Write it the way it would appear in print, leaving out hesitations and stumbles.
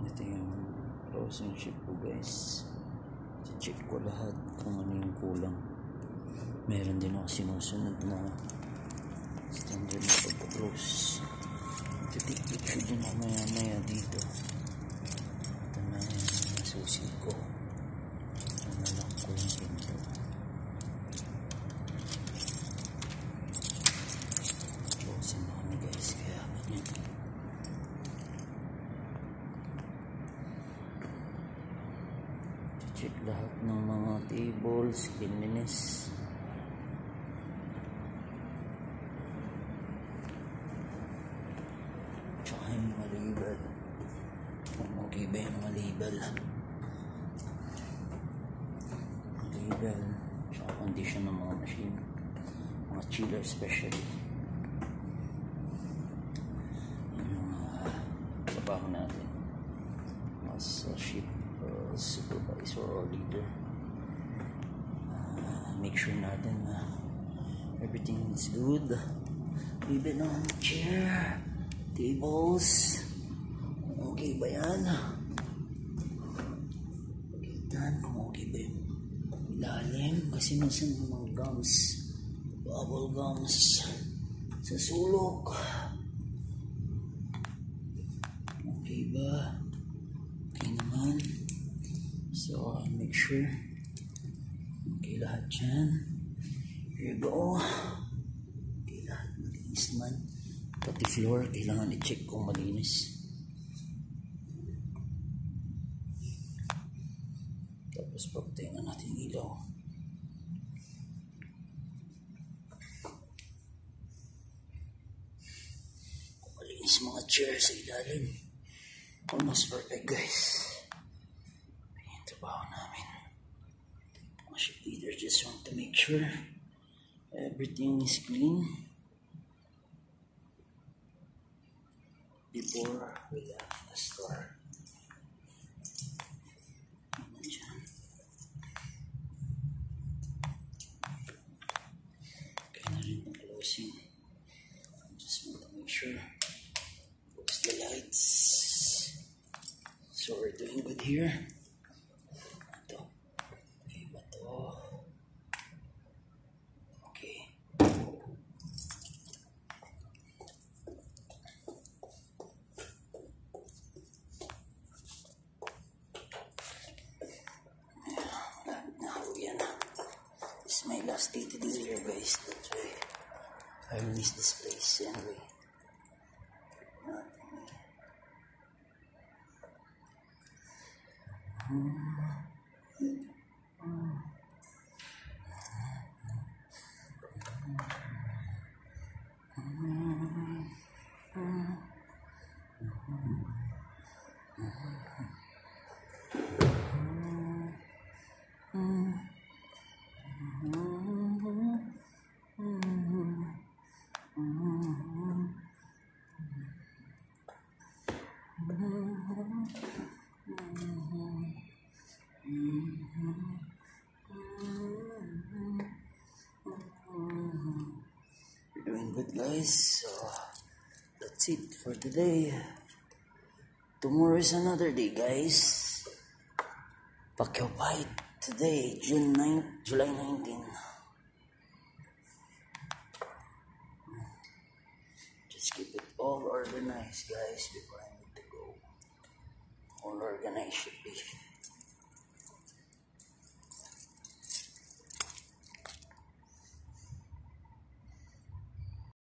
Ito yung frozen ship ko guys. Check ko lahat kung ano yung kulang. Meron din ako sinusunod na standard na pagka-close. Titik picture din ako maya dito. Ito na yung susi ko. Nalak ko yung pinto. Close na kami guys, kaya ganyan. Check lahat ng mga tables, cleanliness. Tsaka yung mga label. Kung mag-iba yung mga label. Label. Tsaka condition ng mga machine. Mga chiller especially. Yung trabaho natin. As a ship supervisor or leader. Make sure natin na everything is good. Even on chair, tables, okay ba yan? Pagkitan kung okay ba yung ilalim kasi minsan mga gums, bubble gums sa sulok. Okay ba? Okay naman. So, make sure okay lahat dyan. Here you go. Okay lahat malinis naman. Pati floor, kailangan i-check kung malinis. Tapos pagtayin natin yung ilaw. Kung malinis mga chair sa ilalim. Almost perfect guys. Yung trabaho namin. Mga ship leader just want to make sure everything is clean before we left the store. Okay na rin ang closing. Just want to make sure. Close the lights. So we're doing good here. Ito. Okay ba ito? Okay. This is my last day to do here guys. That's why I miss this place anyway. We're doing good guys, so that's it for today. Tomorrow is another day guys. Pacquiao fight today, July 19. Just keep it all organized guys before I need to go. All organized should be.